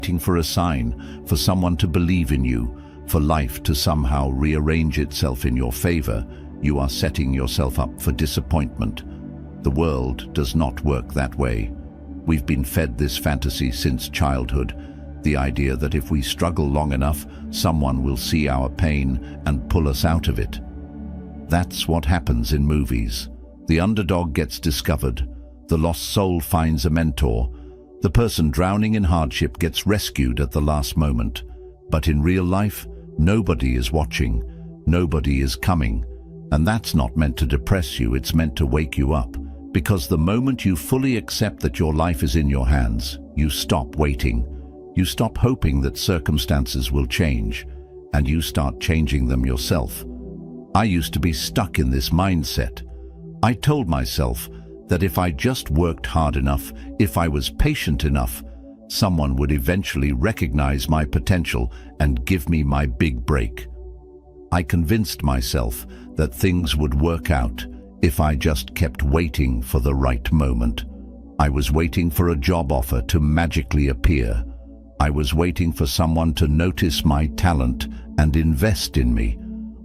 waiting for a sign, for someone to believe in you, for life to somehow rearrange itself in your favor, you are setting yourself up for disappointment. The world does not work that way. We've been fed this fantasy since childhood, the idea that if we struggle long enough, someone will see our pain and pull us out of it. That's what happens in movies. The underdog gets discovered, the lost soul finds a mentor, the person drowning in hardship gets rescued at the last moment. But in real life, nobody is watching, nobody is coming. And that's not meant to depress you, it's meant to wake you up. Because the moment you fully accept that your life is in your hands, you stop waiting. You stop hoping that circumstances will change, and you start changing them yourself. I used to be stuck in this mindset. I told myself that if I just worked hard enough, if I was patient enough, someone would eventually recognize my potential and give me my big break. I convinced myself that things would work out if I just kept waiting for the right moment. I was waiting for a job offer to magically appear. I was waiting for someone to notice my talent and invest in me.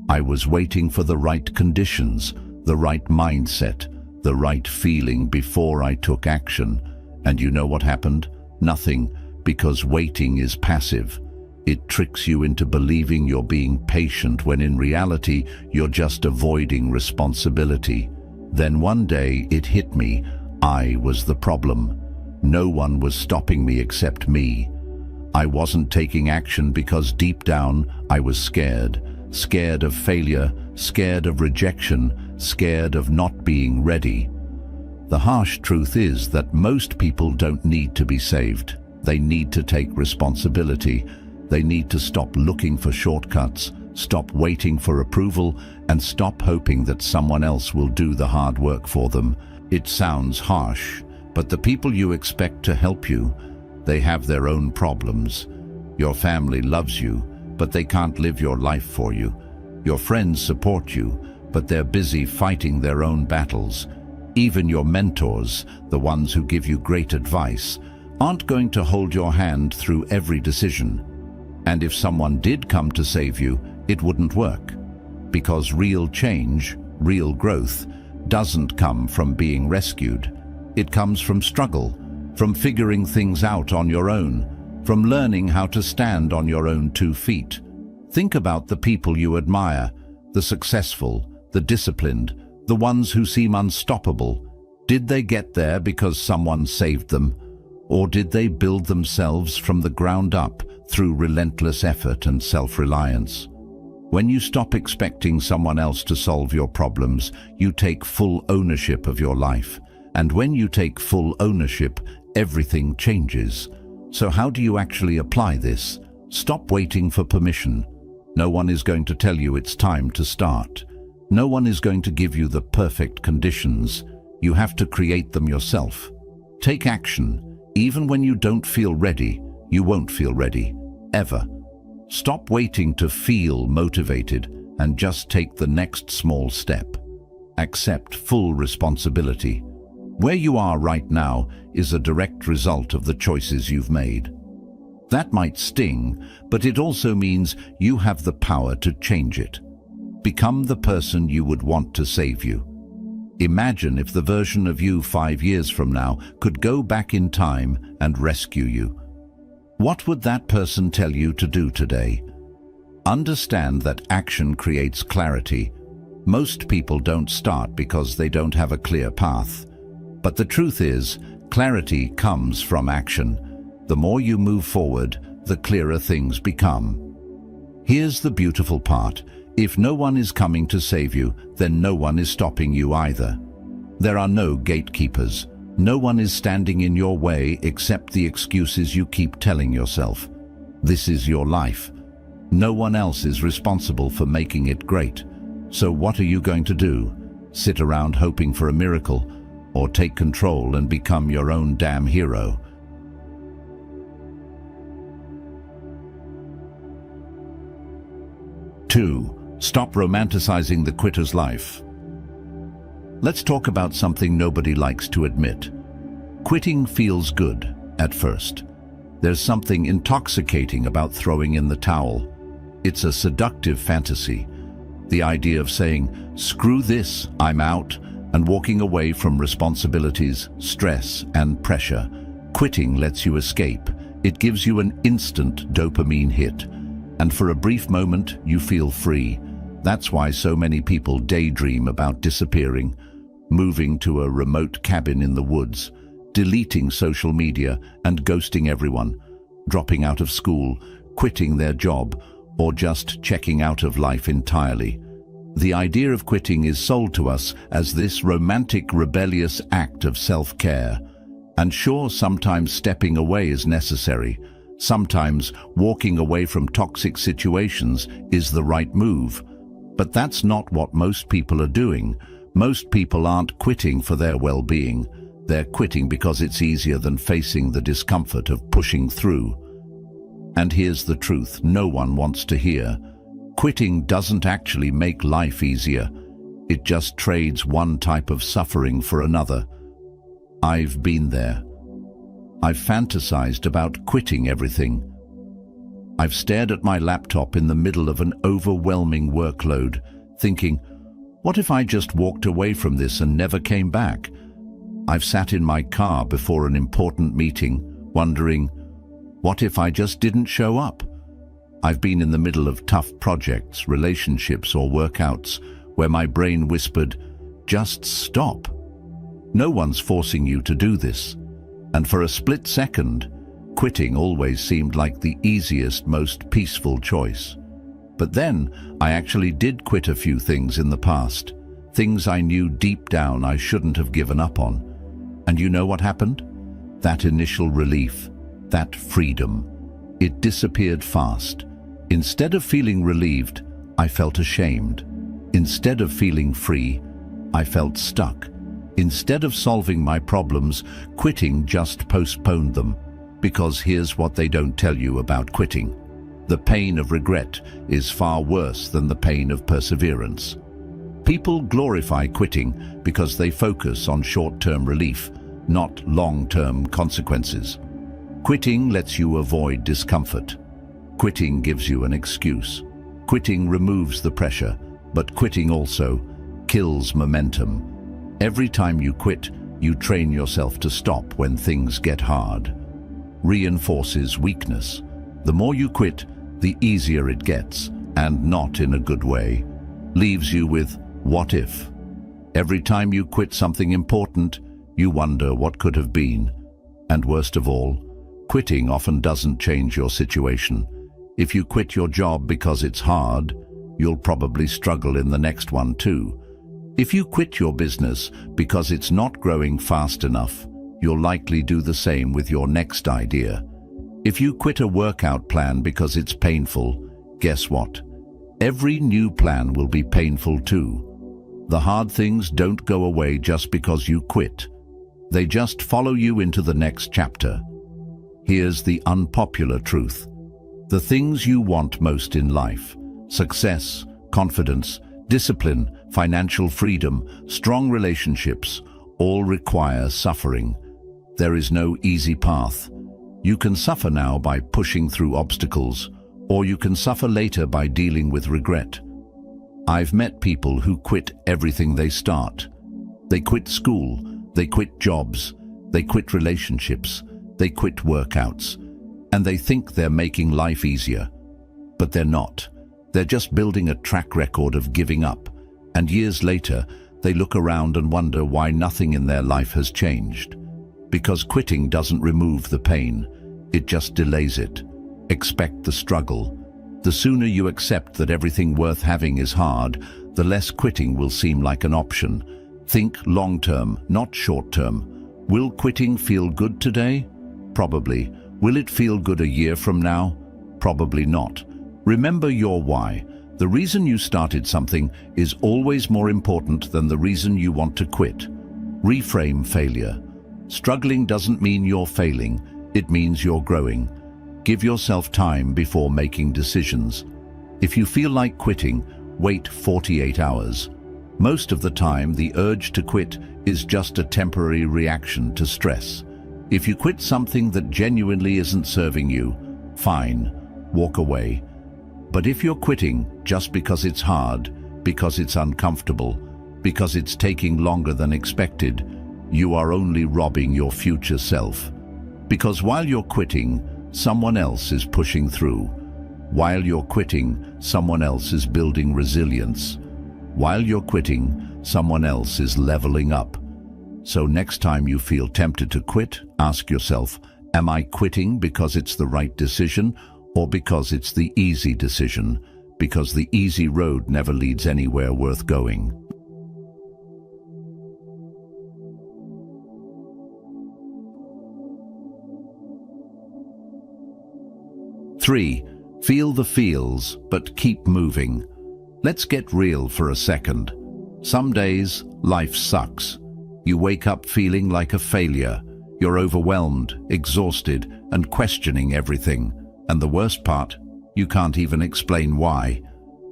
I was waiting for the right conditions, the right mindset, the right feeling before I took action. And you know what happened? Nothing, because waiting is passive. It tricks you into believing you're being patient when in reality you're just avoiding responsibility. Then one day it hit me. I was the problem. No one was stopping me except me. I wasn't taking action because deep down I was scared. Scared of failure, scared of rejection, scared of not being ready. The harsh truth is that most people don't need to be saved. They need to take responsibility. They need to stop looking for shortcuts, stop waiting for approval, and stop hoping that someone else will do the hard work for them. It sounds harsh, but the people you expect to help you, they have their own problems. Your family loves you, but they can't live your life for you. Your friends support you, but they're busy fighting their own battles. Even your mentors, the ones who give you great advice, aren't going to hold your hand through every decision. And if someone did come to save you, it wouldn't work. Because real change, real growth, doesn't come from being rescued. It comes from struggle, from figuring things out on your own, from learning how to stand on your own 2 feet. Think about the people you admire, the successful, the disciplined, the ones who seem unstoppable. Did they get there because someone saved them? Or did they build themselves from the ground up through relentless effort and self-reliance? When you stop expecting someone else to solve your problems, you take full ownership of your life. And when you take full ownership, everything changes. So how do you actually apply this? Stop waiting for permission. No one is going to tell you it's time to start. No one is going to give you the perfect conditions. You have to create them yourself. Take action. Even when you don't feel ready, you won't feel ready, ever. Stop waiting to feel motivated and just take the next small step. Accept full responsibility. Where you are right now is a direct result of the choices you've made. That might sting, but it also means you have the power to change it. Become the person you would want to save you. Imagine if the version of you 5 years from now could go back in time and rescue you. What would that person tell you to do today? Understand that action creates clarity. Most people don't start because they don't have a clear path. But the truth is, clarity comes from action. The more you move forward, the clearer things become. Here's the beautiful part. If no one is coming to save you, then no one is stopping you either. There are no gatekeepers. No one is standing in your way except the excuses you keep telling yourself. This is your life. No one else is responsible for making it great. So what are you going to do? Sit around hoping for a miracle? Or take control and become your own damn hero? Two, stop romanticizing the quitter's life. Let's talk about something nobody likes to admit. Quitting feels good at first. There's something intoxicating about throwing in the towel. It's a seductive fantasy. The idea of saying, "Screw this, I'm out," and walking away from responsibilities, stress, and pressure. Quitting lets you escape. It gives you an instant dopamine hit. And for a brief moment, you feel free. That's why so many people daydream about disappearing, moving to a remote cabin in the woods, deleting social media and ghosting everyone, dropping out of school, quitting their job, or just checking out of life entirely. The idea of quitting is sold to us as this romantic, rebellious act of self-care. And sure, sometimes stepping away is necessary. Sometimes walking away from toxic situations is the right move. But that's not what most people are doing. Most people aren't quitting for their well-being. They're quitting because it's easier than facing the discomfort of pushing through. And here's the truth no one wants to hear. Quitting doesn't actually make life easier. It just trades one type of suffering for another. I've been there. I've fantasized about quitting everything. I've stared at my laptop in the middle of an overwhelming workload, thinking, what if I just walked away from this and never came back? I've sat in my car before an important meeting, wondering, what if I just didn't show up? I've been in the middle of tough projects, relationships, or workouts where my brain whispered, just stop. No one's forcing you to do this. And for a split second, quitting always seemed like the easiest, most peaceful choice. But then, I actually did quit a few things in the past, things I knew deep down I shouldn't have given up on. And you know what happened? That initial relief, that freedom, it disappeared fast. Instead of feeling relieved, I felt ashamed. Instead of feeling free, I felt stuck. Instead of solving my problems, quitting just postponed them. Because here's what they don't tell you about quitting. The pain of regret is far worse than the pain of perseverance. People glorify quitting because they focus on short-term relief, not long-term consequences. Quitting lets you avoid discomfort. Quitting gives you an excuse. Quitting removes the pressure, but quitting also kills momentum. Every time you quit, you train yourself to stop when things get hard. Reinforces weakness. The more you quit, the easier it gets, and not in a good way. Leaves you with, what if? Every time you quit something important, you wonder what could have been. And worst of all, quitting often doesn't change your situation. If you quit your job because it's hard, you'll probably struggle in the next one too. If you quit your business because it's not growing fast enough, you'll likely do the same with your next idea. If you quit a workout plan because it's painful, guess what? Every new plan will be painful too. The hard things don't go away just because you quit. They just follow you into the next chapter. Here's the unpopular truth. The things you want most in life, success, confidence, discipline, financial freedom, strong relationships, all require suffering. There is no easy path. You can suffer now by pushing through obstacles, or you can suffer later by dealing with regret. I've met people who quit everything they start. They quit school, they quit jobs, they quit relationships, they quit workouts, and they think they're making life easier. But they're not. They're just building a track record of giving up, and years later, they look around and wonder why nothing in their life has changed. Because quitting doesn't remove the pain, it just delays it. Expect the struggle. The sooner you accept that everything worth having is hard, the less quitting will seem like an option. Think long-term, not short-term. Will quitting feel good today? Probably. Will it feel good a year from now? Probably not. Remember your why. The reason you started something is always more important than the reason you want to quit. Reframe failure. Struggling doesn't mean you're failing, it means you're growing. Give yourself time before making decisions. If you feel like quitting, wait 48 hours. Most of the time, the urge to quit is just a temporary reaction to stress. If you quit something that genuinely isn't serving you, fine, walk away. But if you're quitting just because it's hard, because it's uncomfortable, because it's taking longer than expected, you are only robbing your future self. Because while you're quitting, someone else is pushing through. While you're quitting, someone else is building resilience. While you're quitting, someone else is leveling up. So next time you feel tempted to quit, ask yourself, am I quitting because it's the right decision or because it's the easy decision? Because the easy road never leads anywhere worth going. 3. Feel the feels, but keep moving. Let's get real for a second. Some days, life sucks. You wake up feeling like a failure. You're overwhelmed, exhausted, and questioning everything. And the worst part, you can't even explain why.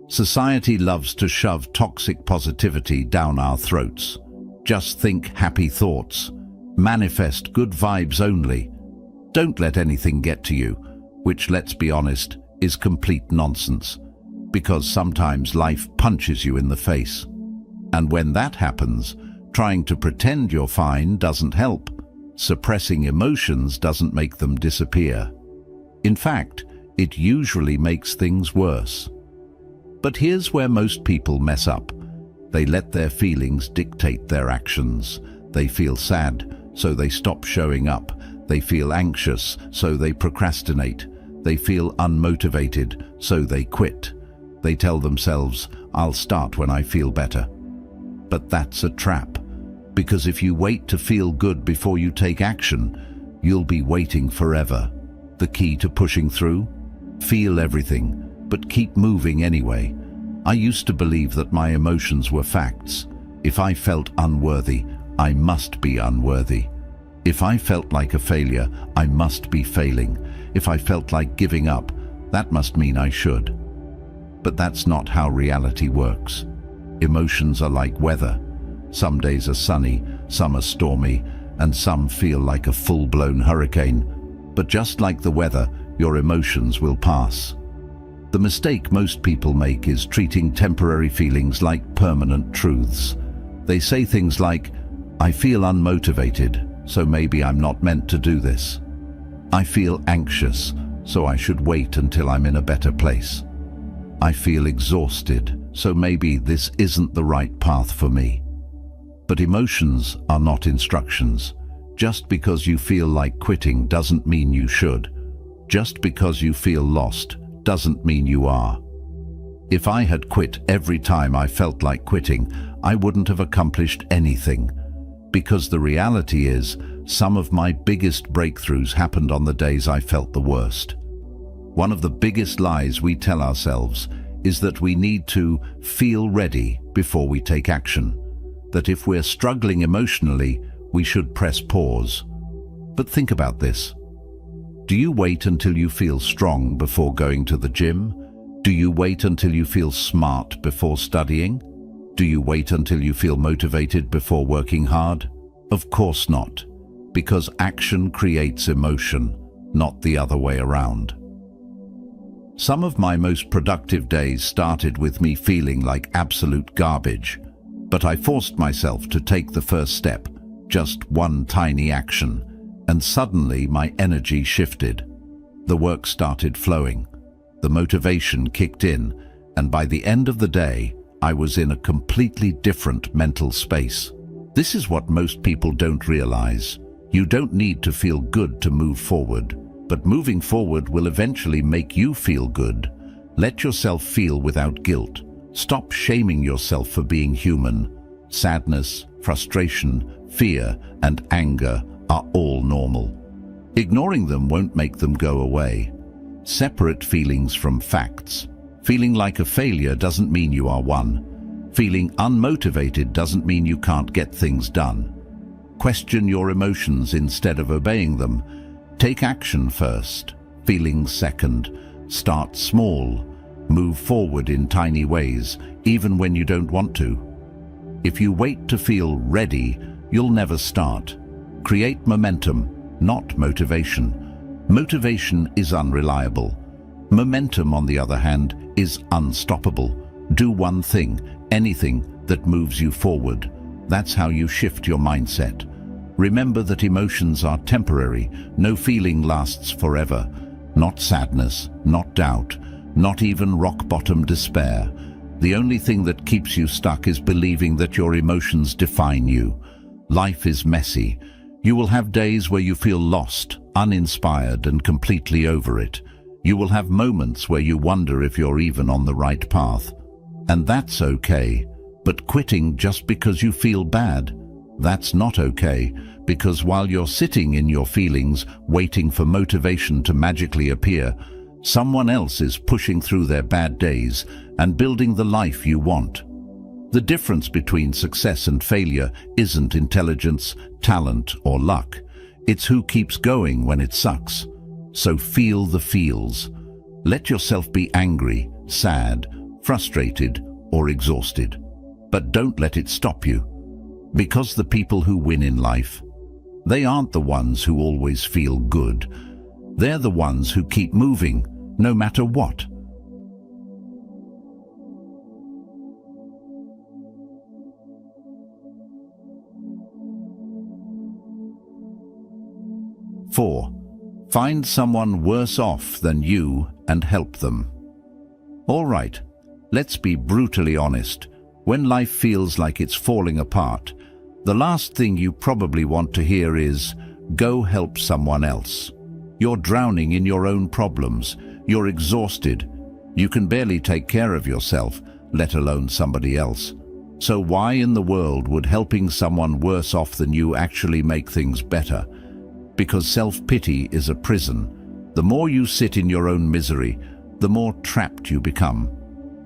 Society loves to shove toxic positivity down our throats. Just think happy thoughts. Manifest good vibes only. Don't let anything get to you, which, let's be honest, is complete nonsense. Because sometimes life punches you in the face. And when that happens, trying to pretend you're fine doesn't help. Suppressing emotions doesn't make them disappear. In fact, it usually makes things worse. But here's where most people mess up. They let their feelings dictate their actions. They feel sad, so they stop showing up. They feel anxious, so they procrastinate. They feel unmotivated, so they quit. They tell themselves, I'll start when I feel better. But that's a trap. Because if you wait to feel good before you take action, you'll be waiting forever. The key to pushing through? Feel everything, but keep moving anyway. I used to believe that my emotions were facts. If I felt unworthy, I must be unworthy. If I felt like a failure, I must be failing. If I felt like giving up, that must mean I should. But that's not how reality works. Emotions are like weather. Some days are sunny, some are stormy, and some feel like a full-blown hurricane. But just like the weather, your emotions will pass. The mistake most people make is treating temporary feelings like permanent truths. They say things like, I feel unmotivated, so maybe I'm not meant to do this. I feel anxious, so I should wait until I'm in a better place. I feel exhausted, so maybe this isn't the right path for me. But emotions are not instructions. Just because you feel like quitting doesn't mean you should. Just because you feel lost doesn't mean you are. If I had quit every time I felt like quitting, I wouldn't have accomplished anything. Because the reality is, some of my biggest breakthroughs happened on the days I felt the worst. One of the biggest lies we tell ourselves is that we need to feel ready before we take action. That if we're struggling emotionally, we should press pause. But think about this. Do you wait until you feel strong before going to the gym? Do you wait until you feel smart before studying? Do you wait until you feel motivated before working hard? Of course not, because action creates emotion, not the other way around. Some of my most productive days started with me feeling like absolute garbage. But I forced myself to take the first step, just one tiny action, and suddenly my energy shifted. The work started flowing, the motivation kicked in, and by the end of the day, I was in a completely different mental space. This is what most people don't realize. You don't need to feel good to move forward, but moving forward will eventually make you feel good. Let yourself feel without guilt. Stop shaming yourself for being human. Sadness, frustration, fear, and anger are all normal. Ignoring them won't make them go away. Separate feelings from facts. Feeling like a failure doesn't mean you are one. Feeling unmotivated doesn't mean you can't get things done. Question your emotions instead of obeying them. Take action first, feelings second. Start small. Move forward in tiny ways, even when you don't want to. If you wait to feel ready, you'll never start. Create momentum, not motivation. Motivation is unreliable. Momentum, on the other hand, is unstoppable. Do one thing, anything that moves you forward. That's how you shift your mindset. Remember that emotions are temporary. No feeling lasts forever. Not sadness, not doubt, not even rock-bottom despair. The only thing that keeps you stuck is believing that your emotions define you. Life is messy. You will have days where you feel lost, uninspired, and completely over it. You will have moments where you wonder if you're even on the right path. And that's okay. But quitting just because you feel bad, that's not okay, because while you're sitting in your feelings, waiting for motivation to magically appear, someone else is pushing through their bad days and building the life you want. The difference between success and failure isn't intelligence, talent, or luck. It's who keeps going when it sucks. So feel the feels. Let yourself be angry, sad, frustrated, or exhausted. But don't let it stop you. Because the people who win in life, they aren't the ones who always feel good. They're the ones who keep moving, no matter what. Four, find someone worse off than you and help them. All right, let's be brutally honest. When life feels like it's falling apart, the last thing you probably want to hear is, go help someone else. You're drowning in your own problems. You're exhausted. You can barely take care of yourself, let alone somebody else. So why in the world would helping someone worse off than you actually make things better? Because self-pity is a prison. The more you sit in your own misery, the more trapped you become.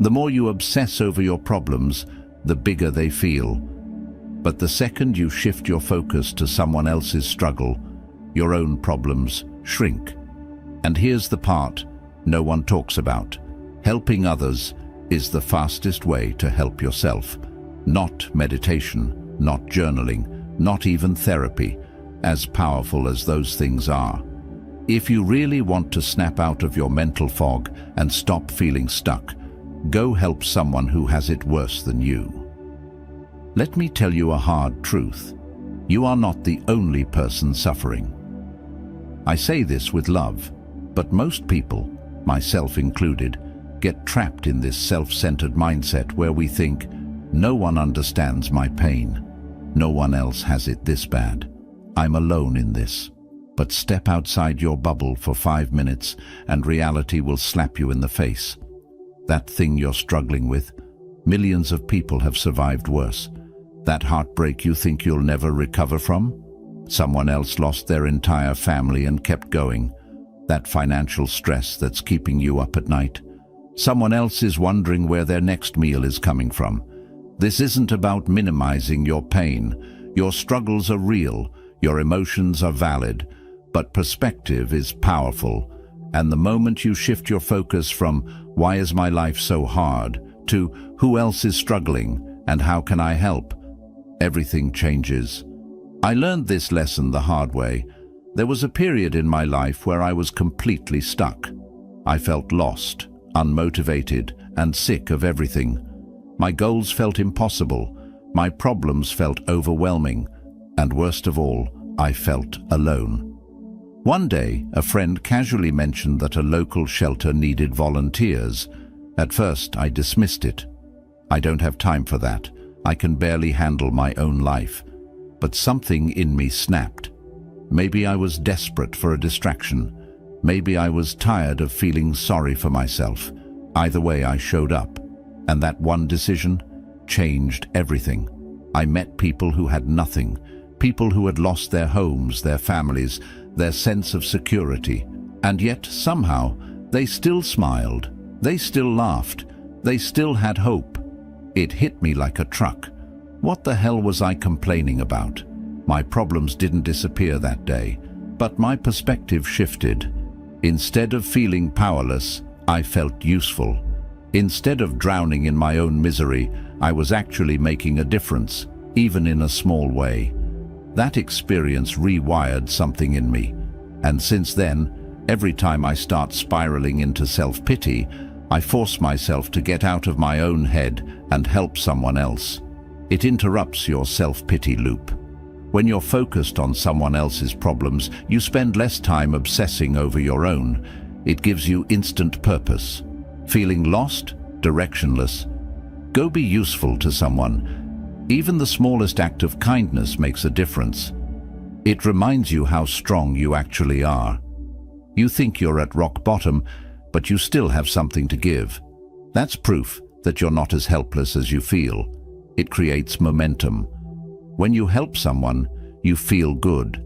The more you obsess over your problems, the bigger they feel. But the second you shift your focus to someone else's struggle, your own problems shrink. And here's the part no one talks about. Helping others is the fastest way to help yourself. Not meditation, not journaling, not even therapy, as powerful as those things are. If you really want to snap out of your mental fog and stop feeling stuck, go help someone who has it worse than you. Let me tell you a hard truth. You are not the only person suffering. I say this with love, but most people, myself included, get trapped in this self-centered mindset where we think, no one understands my pain. No one else has it this bad. I'm alone in this. But step outside your bubble for 5 minutes and reality will slap you in the face. That thing you're struggling with, millions of people have survived worse. That heartbreak you think you'll never recover from? Someone else lost their entire family and kept going. That financial stress that's keeping you up at night. Someone else is wondering where their next meal is coming from. This isn't about minimizing your pain. Your struggles are real, your emotions are valid, but perspective is powerful. And the moment you shift your focus from, why is my life so hard, to who else is struggling and how can I help, everything changes. I learned this lesson the hard way. There was a period in my life where I was completely stuck. I felt lost, unmotivated, and sick of everything. My goals felt impossible. My problems felt overwhelming. And worst of all, I felt alone. One day, a friend casually mentioned that a local shelter needed volunteers. At first, I dismissed it. I don't have time for that. I can barely handle my own life. But something in me snapped. Maybe I was desperate for a distraction. Maybe I was tired of feeling sorry for myself. Either way, I showed up. And that one decision changed everything. I met people who had nothing. People who had lost their homes, their families, their sense of security. And yet, somehow, they still smiled. They still laughed. They still had hope. It hit me like a truck. What the hell was I complaining about? My problems didn't disappear that day, but my perspective shifted. Instead of feeling powerless, I felt useful. Instead of drowning in my own misery, I was actually making a difference, even in a small way. That experience rewired something in me, and since then, every time I start spiraling into self-pity, I force myself to get out of my own head and help someone else. It interrupts your self-pity loop. When you're focused on someone else's problems, you spend less time obsessing over your own. It gives you instant purpose. Feeling lost? Directionless? Go be useful to someone. Even the smallest act of kindness makes a difference. It reminds you how strong you actually are. You think you're at rock bottom, but you still have something to give. That's proof that you're not as helpless as you feel. It creates momentum. When you help someone, you feel good.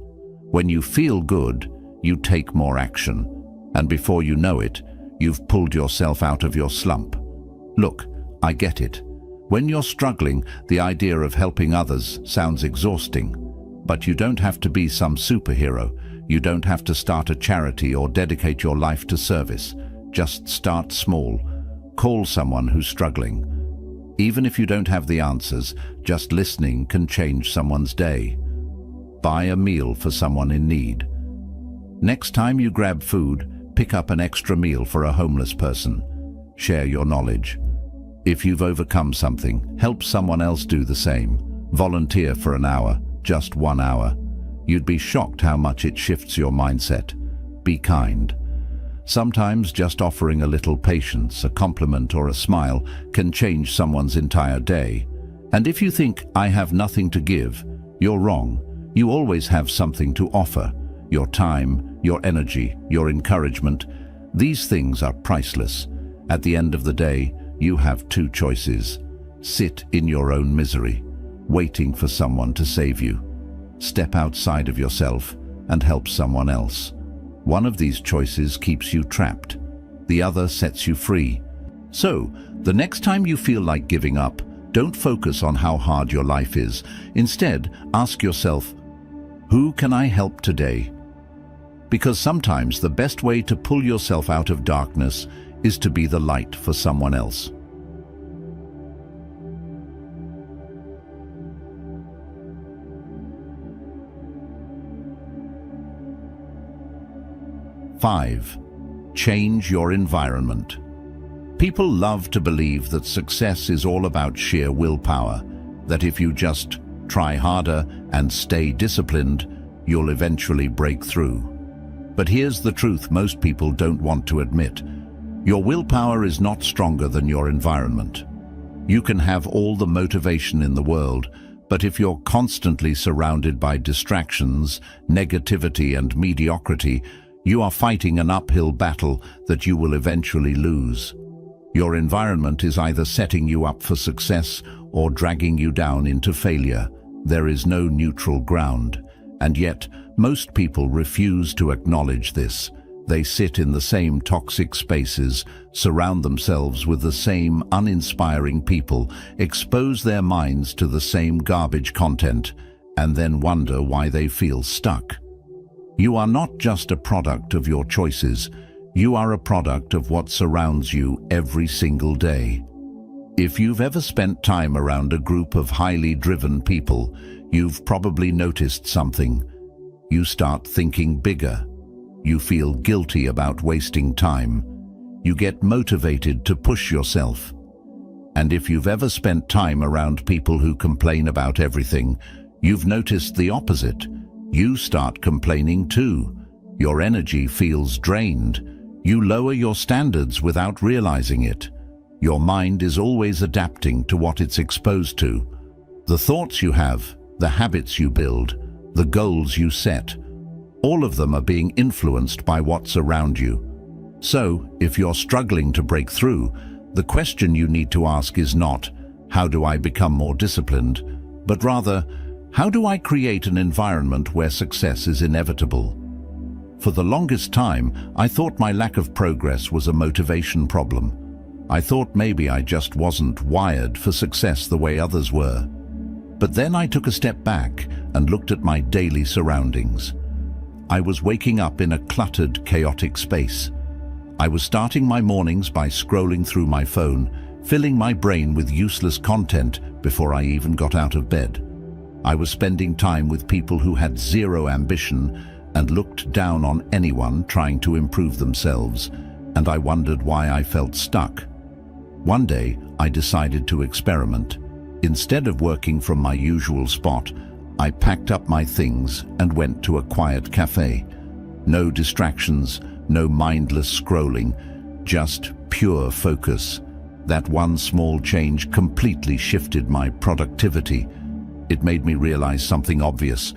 When you feel good, you take more action. And before you know it, you've pulled yourself out of your slump. Look, I get it. When you're struggling, the idea of helping others sounds exhausting. But you don't have to be some superhero. You don't have to start a charity or dedicate your life to service. Just start small. Call someone who's struggling. Even if you don't have the answers, just listening can change someone's day. Buy a meal for someone in need. Next time you grab food, pick up an extra meal for a homeless person. Share your knowledge. If you've overcome something, help someone else do the same. Volunteer for an hour, just 1 hour. You'd be shocked how much it shifts your mindset. Be kind. Sometimes just offering a little patience, a compliment or a smile can change someone's entire day. And if you think, I have nothing to give, you're wrong. You always have something to offer. Your time, your energy, your encouragement. These things are priceless. At the end of the day, you have 2 choices. Sit in your own misery, waiting for someone to save you. Step outside of yourself and help someone else. One of these choices keeps you trapped. The other sets you free. So, the next time you feel like giving up, don't focus on how hard your life is. Instead, ask yourself, who can I help today? Because sometimes the best way to pull yourself out of darkness is to be the light for someone else. Five, change your environment. People love to believe that success is all about sheer willpower, that if you just try harder and stay disciplined, you'll eventually break through. But here's the truth most people don't want to admit. Your willpower is not stronger than your environment. You can have all the motivation in the world, but if you're constantly surrounded by distractions, negativity and mediocrity, you are fighting an uphill battle that you will eventually lose. Your environment is either setting you up for success or dragging you down into failure. There is no neutral ground, and yet most people refuse to acknowledge this. They sit in the same toxic spaces, surround themselves with the same uninspiring people, expose their minds to the same garbage content, and then wonder why they feel stuck. You are not just a product of your choices, you are a product of what surrounds you every single day. If you've ever spent time around a group of highly driven people, you've probably noticed something. You start thinking bigger. You feel guilty about wasting time. You get motivated to push yourself. And if you've ever spent time around people who complain about everything, you've noticed the opposite. You start complaining too. Your energy feels drained. You lower your standards without realizing it. Your mind is always adapting to what it's exposed to. The thoughts you have, the habits you build, the goals you set, all of them are being influenced by what's around you. So, if you're struggling to break through, the question you need to ask is not, how do I become more disciplined? But rather, how do I create an environment where success is inevitable? For the longest time, I thought my lack of progress was a motivation problem. I thought maybe I just wasn't wired for success the way others were. But then I took a step back and looked at my daily surroundings. I was waking up in a cluttered, chaotic space. I was starting my mornings by scrolling through my phone, filling my brain with useless content before I even got out of bed. I was spending time with people who had zero ambition and looked down on anyone trying to improve themselves, and I wondered why I felt stuck. One day, I decided to experiment. Instead of working from my usual spot, I packed up my things and went to a quiet cafe. No distractions, no mindless scrolling, just pure focus. That one small change completely shifted my productivity. It made me realize something obvious.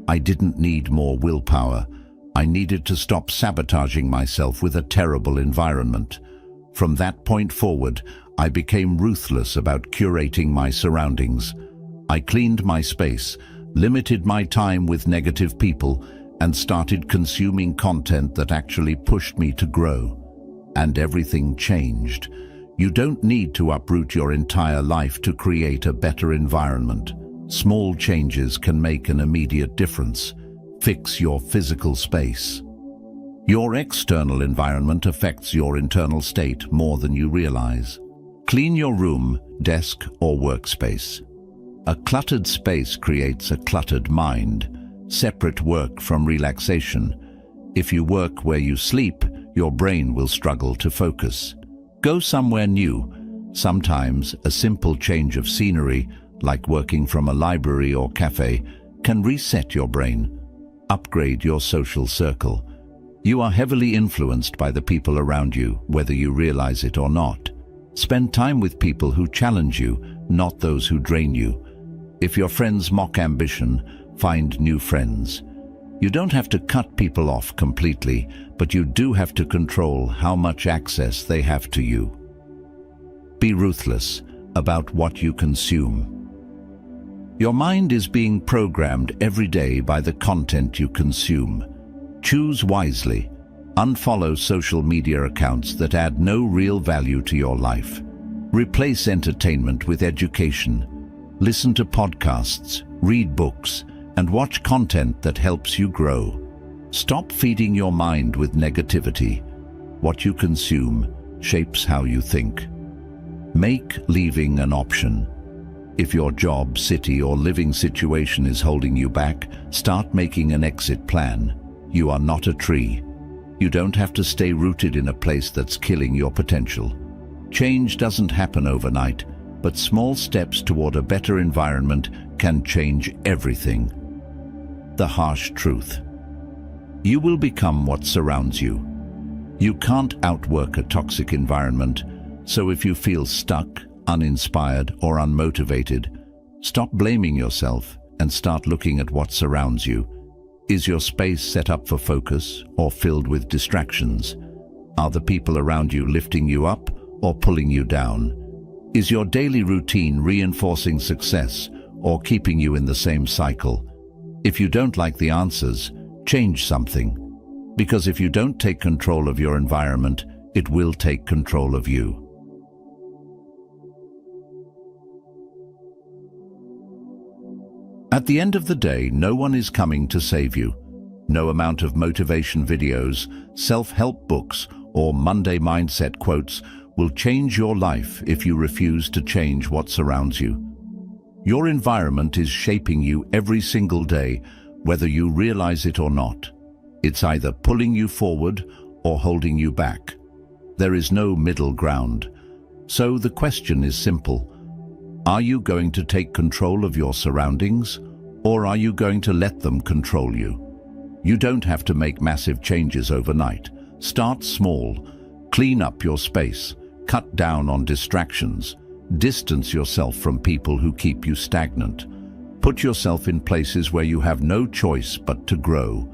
I didn't need more willpower. I needed to stop sabotaging myself with a terrible environment. From that point forward, I became ruthless about curating my surroundings. I cleaned my space, limited my time with negative people, and started consuming content that actually pushed me to grow. And everything changed. You don't need to uproot your entire life to create a better environment. Small changes can make an immediate difference. Fix your physical space. Your external environment affects your internal state more than you realize. Clean your room, desk, or workspace. A cluttered space creates a cluttered mind. Separate work from relaxation. If you work where you sleep, your brain will struggle to focus. Go somewhere new. Sometimes a simple change of scenery, like working from a library or cafe, can reset your brain. Upgrade your social circle. You are heavily influenced by the people around you, whether you realize it or not. Spend time with people who challenge you, not those who drain you. If your friends mock ambition, find new friends. You don't have to cut people off completely, but you do have to control how much access they have to you. Be ruthless about what you consume. Your mind is being programmed every day by the content you consume. Choose wisely. Unfollow social media accounts that add no real value to your life. Replace entertainment with education. Listen to podcasts, read books, and watch content that helps you grow. Stop feeding your mind with negativity. What you consume shapes how you think. Make leaving an option. If your job, city, or living situation is holding you back, start making an exit plan. You are not a tree. You don't have to stay rooted in a place that's killing your potential. Change doesn't happen overnight, but small steps toward a better environment can change everything. The harsh truth. You will become what surrounds you. You can't outwork a toxic environment, so if you feel stuck, uninspired, or unmotivated, stop blaming yourself and start looking at what surrounds you. Is your space set up for focus or filled with distractions? Are the people around you lifting you up or pulling you down? Is your daily routine reinforcing success or keeping you in the same cycle? If you don't like the answers, change something. Because if you don't take control of your environment, it will take control of you. At the end of the day, no one is coming to save you. No amount of motivation videos, self-help books, or Monday mindset quotes will change your life if you refuse to change what surrounds you. Your environment is shaping you every single day, whether you realize it or not. It's either pulling you forward or holding you back. There is no middle ground. So the question is simple. Are you going to take control of your surroundings, or are you going to let them control you? You don't have to make massive changes overnight. Start small. Clean up your space. Cut down on distractions. Distance yourself from people who keep you stagnant. Put yourself in places where you have no choice but to grow.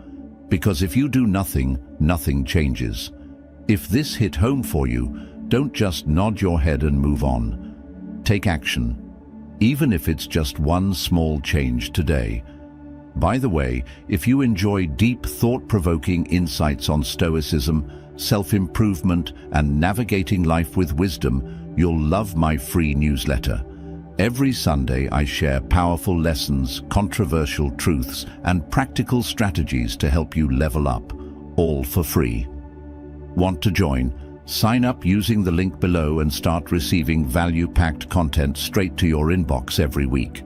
Because if you do nothing, nothing changes. If this hit home for you, don't just nod your head and move on. Take action, even if it's just one small change today. By the way, if you enjoy deep, thought-provoking insights on Stoicism, self-improvement, and navigating life with wisdom, you'll love my free newsletter. Every Sunday, I share powerful lessons, controversial truths, and practical strategies to help you level up, all for free. Want to join? Sign up using the link below and start receiving value-packed content straight to your inbox every week.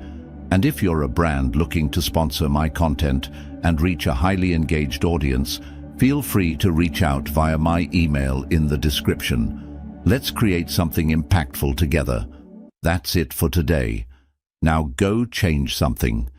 And if you're a brand looking to sponsor my content and reach a highly engaged audience, feel free to reach out via my email in the description. Let's create something impactful together. That's it for today. Now go change something.